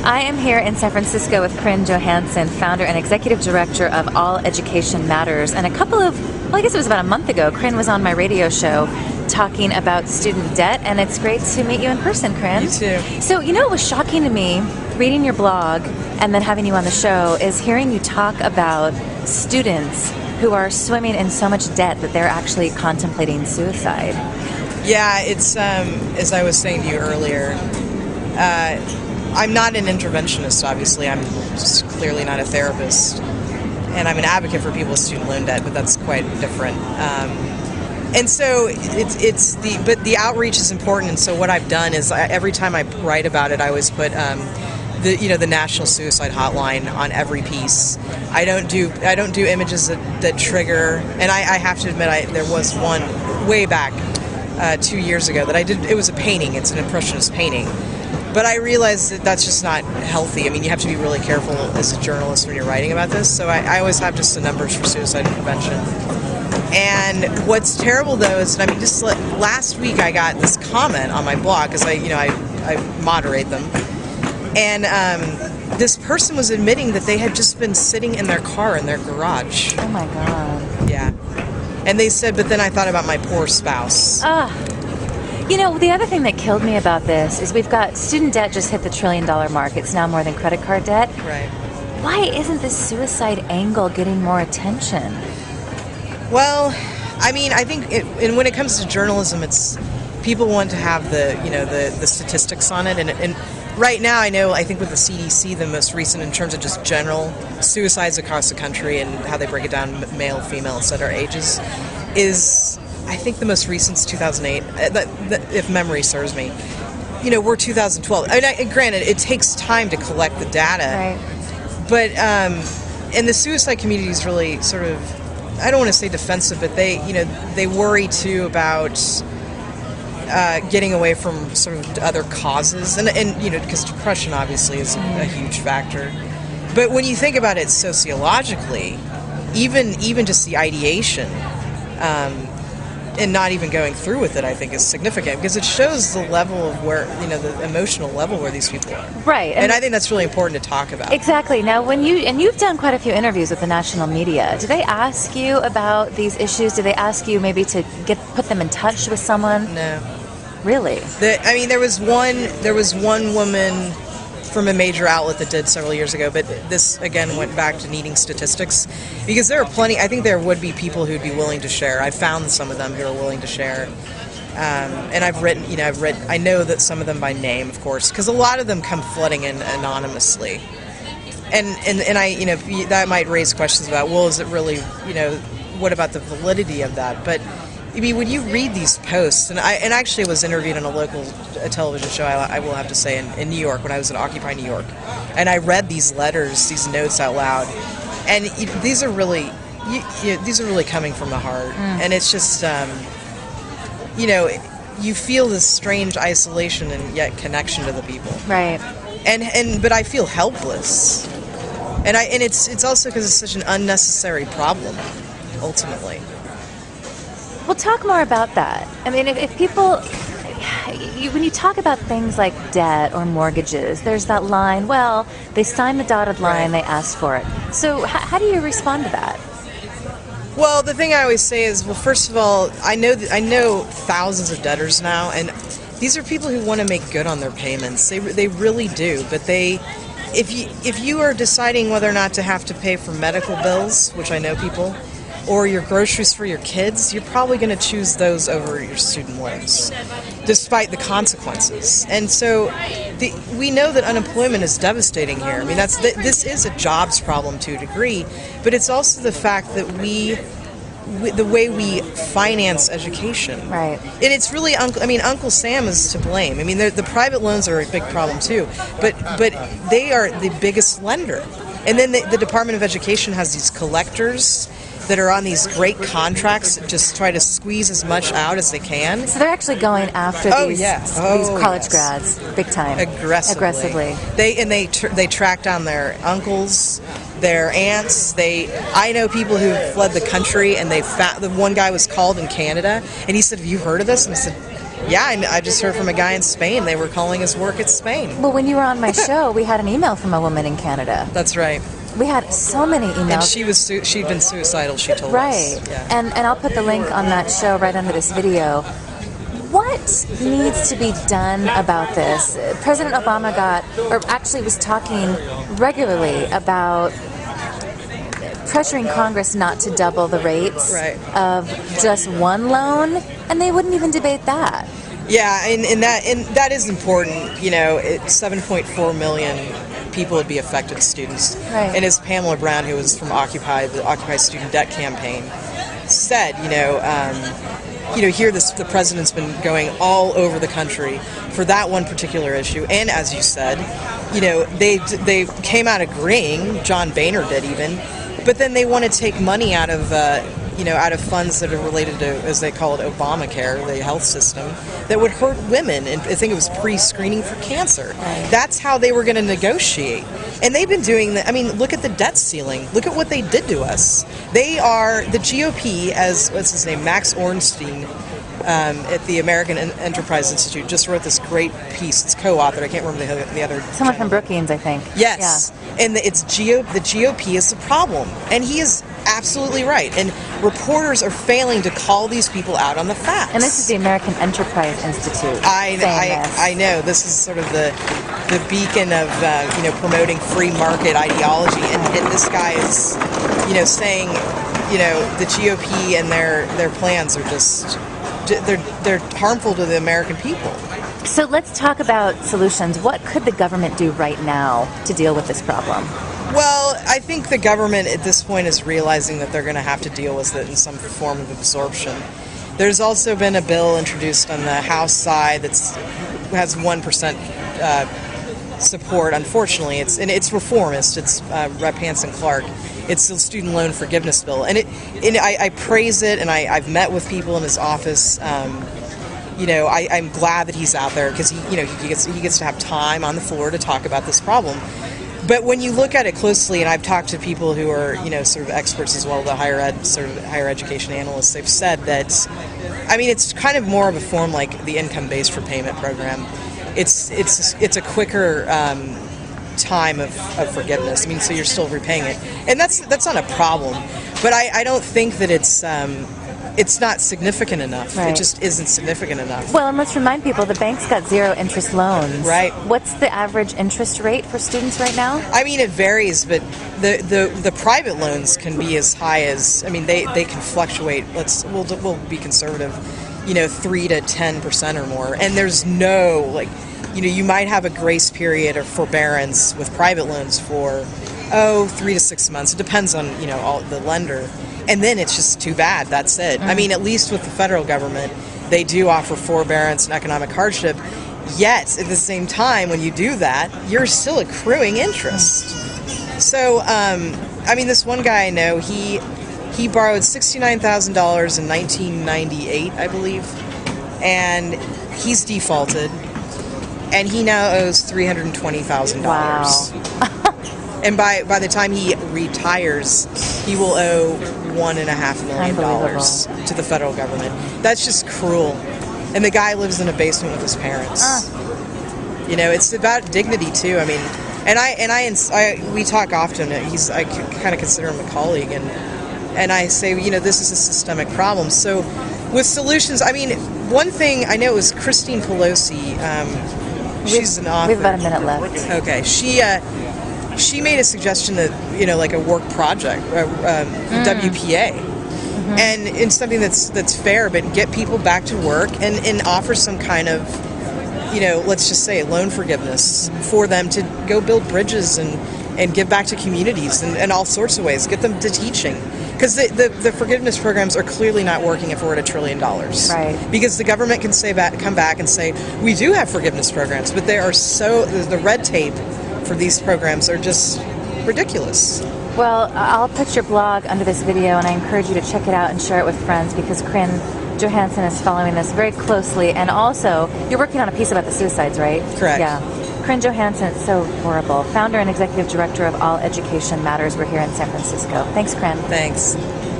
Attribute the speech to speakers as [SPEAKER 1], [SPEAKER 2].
[SPEAKER 1] I am here in San Francisco with Cryn Johannsen, founder and executive director of All Education Matters. And I guess it was about a month ago, Cryn was on my radio show talking about student debt, and it's great to meet you in person, Cryn.
[SPEAKER 2] You too.
[SPEAKER 1] So, it was shocking to me, reading your blog and then having you on the show, is hearing you talk about students who are swimming in so much debt that they're actually contemplating suicide.
[SPEAKER 2] Yeah, it's, as I was saying to you earlier, I'm not an interventionist, obviously. I'm just clearly not a therapist. And I'm an advocate for people with student loan debt, but that's quite different. And so but the outreach is important. And so what I've done is every time I write about it, I always put the National Suicide Hotline on every piece. I don't do images that trigger. And I have to admit, there was one way back 2 years ago that I did. It was a painting. It's an impressionist painting. But I realized that that's just not healthy. I mean, you have to be really careful as a journalist when you're writing about this. So I always have just the numbers for suicide prevention. And what's terrible, though, is, just last week I got this comment on my blog, because I moderate them. And this person was admitting that they had just been sitting in their car in their garage.
[SPEAKER 1] Oh, my God.
[SPEAKER 2] Yeah. And they said, but then I thought about my poor spouse.
[SPEAKER 1] The other thing that killed me about this is we've got student debt just hit the $1 trillion mark. It's now more than credit card debt.
[SPEAKER 2] Right.
[SPEAKER 1] Why isn't this suicide angle getting more attention?
[SPEAKER 2] Well, I think and when it comes to journalism, it's people want to have the statistics on it. And right now, I think with the CDC, the most recent in terms of just general suicides across the country and how they break it down, male, female, et cetera, ages, is, I think the most recent is 2008, if memory serves me. We're 2012. Granted, it takes time to collect the data.
[SPEAKER 1] Right.
[SPEAKER 2] But, and the suicide community is really sort of, I don't want to say defensive, but they worry too about getting away from sort of other causes. And because depression obviously is a huge factor. But when you think about it sociologically, even just the ideation, and not even going through with it, I think, is significant, because it shows the level of where, the emotional level where these people are.
[SPEAKER 1] Right.
[SPEAKER 2] And I think that's really important to talk about.
[SPEAKER 1] Exactly. Now, you've done quite a few interviews with the national media. Do they ask you about these issues? Do they ask you maybe to put them in touch with someone?
[SPEAKER 2] No.
[SPEAKER 1] Really?
[SPEAKER 2] There was one woman from a major outlet that did several years ago, but this again went back to needing statistics, because there are plenty. I think there would be people who'd be willing to share. I found some of them who are willing to share, and I know that some of them by name, of course, because a lot of them come flooding in anonymously, and that might raise questions about, well, is it really, what about the validity of that? But when you read these posts, and I actually was interviewed on a local television show, I will have to say, in New York, when I was at Occupy New York, and I read these letters, these notes out loud, and these are really coming from the heart, and it's just, you feel this strange isolation and yet connection to the people,
[SPEAKER 1] right?
[SPEAKER 2] But I feel helpless, and it's also because it's such an unnecessary problem, ultimately.
[SPEAKER 1] Well, talk more about that. If people, when you talk about things like debt or mortgages, there's that line, well, they signed the dotted line,
[SPEAKER 2] right.
[SPEAKER 1] They asked for it. So how do you respond to that?
[SPEAKER 2] Well, the thing I always say is, well, first of all, I know thousands of debtors now, and these are people who want to make good on their payments. They really do, but if you are deciding whether or not to have to pay for medical bills, which I know people, or your groceries for your kids, you're probably going to choose those over your student loans, despite the consequences. And so we know that unemployment is devastating here. This is a jobs problem to a degree, but it's also the fact that the way we finance education.
[SPEAKER 1] Right.
[SPEAKER 2] And it's really, Uncle Sam is to blame. The private loans are a big problem too, but they are the biggest lender. And then the Department of Education has these collectors that are on these great contracts that just try to squeeze as much out as they can.
[SPEAKER 1] So they're actually going after these college grads big time.
[SPEAKER 2] Aggressively. They track down their uncles, their aunts. I know people who fled the country, and the one guy was called in Canada, and he said, "Have you heard of this?" And I said, Yeah, I just heard from a guy in Spain. They were calling his work at Spain.
[SPEAKER 1] Well, when you were on my show, we had an email from a woman in Canada.
[SPEAKER 2] That's right.
[SPEAKER 1] We had so many emails.
[SPEAKER 2] And she'd been suicidal, she told us.
[SPEAKER 1] Right.
[SPEAKER 2] Yeah.
[SPEAKER 1] And I'll put the link on that show right under this video. What needs to be done about this? President Obama was talking regularly about pressuring Congress not to double the rates of just one loan, and they wouldn't even debate that.
[SPEAKER 2] Yeah, and that is important. You know, 7.4 million people would be affected, students.
[SPEAKER 1] Right.
[SPEAKER 2] And as Pamela Brown, who was from the Occupy Student Debt Campaign, said, here the president's been going all over the country for that one particular issue, and as you said, they came out agreeing. John Boehner did even, but then they want to take money out of funds that are related to, as they call it, Obamacare, the health system, that would hurt women. And I think it was pre-screening for cancer.
[SPEAKER 1] Right.
[SPEAKER 2] That's how they were going to negotiate. And they've been doing that. I mean, look at the debt ceiling. Look at what they did to us. They are, the GOP, as, what's his name, Max Ornstein, at the American Enterprise Institute, just wrote this great piece. It's co-authored. I can't remember the other.
[SPEAKER 1] Someone from Brookings, I think.
[SPEAKER 2] Yes. Yeah. And the GOP is the problem. And he is absolutely right. And reporters are failing to call these people out on the facts.
[SPEAKER 1] And this is the American Enterprise Institute.
[SPEAKER 2] I know. This is sort of the beacon of promoting free market ideology. And this guy is saying the GOP and their plans are just they're harmful to the American people.
[SPEAKER 1] So let's talk about solutions. What could the government do right now to deal with this problem?
[SPEAKER 2] Well, I think the government at this point is realizing that they're going to have to deal with it in some form of absorption. There's also been a bill introduced on the House side that has 1% support. Unfortunately, it's reformist. It's Rep. Hanson Clark. It's the student loan forgiveness bill, and I praise it, and I've met with people in his office. I'm glad that he's out there because he gets to have time on the floor to talk about this problem. But when you look at it closely, and I've talked to people who are sort of experts as well, the higher education analysts, they've said that, it's kind of more of a form like the income-based repayment program. It's a quicker time of forgiveness. So you're still repaying it, and that's not a problem. But I don't think that it's not significant enough.
[SPEAKER 1] Right.
[SPEAKER 2] It just isn't significant enough.
[SPEAKER 1] Well, and let's remind people the bank's got 0 interest loans.
[SPEAKER 2] Right. What's
[SPEAKER 1] the average interest rate for students right now?
[SPEAKER 2] It varies, but the private loans can be as high as they can fluctuate. We'll be conservative, 3 to 10% or more, and there's no you might have a grace period or forbearance with private loans for 3 to 6 months. It depends on all the lender. And then it's just too bad. That's it.
[SPEAKER 1] Mm.
[SPEAKER 2] At least with the federal government, they do offer forbearance and economic hardship. Yet, at the same time, when you do that, you're still accruing interest. So, this one guy I know, he borrowed $69,000 in 1998, I believe, and he's defaulted, and he now owes $320,000.
[SPEAKER 1] Wow.
[SPEAKER 2] And by the time he retires, he will owe $1.5 million to the federal government. That's just cruel. And the guy lives in a basement with his parents. It's about dignity too. We talk often. I kind of consider him a colleague, and I say, this is a systemic problem. So, with solutions, one thing I know it was Christine Pelosi. She's an author.
[SPEAKER 1] We have about a minute left.
[SPEAKER 2] Okay, she made a suggestion that like a work project, WPA, and in something that's fair, but get people back to work and offer some kind of let's just say loan forgiveness for them to go build bridges and give back to communities and all sorts of ways. Get them to teaching, because the forgiveness programs are clearly not working if we're at $1 trillion.
[SPEAKER 1] Right.
[SPEAKER 2] Because the government can come back and say we do have forgiveness programs, but they are the red tape for these programs are just ridiculous.
[SPEAKER 1] Well, I'll put your blog under this video, and I encourage you to check it out and share it with friends, because Cryn Johannsen is following this very closely. And also, you're working on a piece about the suicides, right?
[SPEAKER 2] Correct.
[SPEAKER 1] Yeah. Cryn Johannsen, it's so horrible. Founder and executive director of All Education Matters. We're here in San Francisco. Thanks, Cryn.
[SPEAKER 2] Thanks.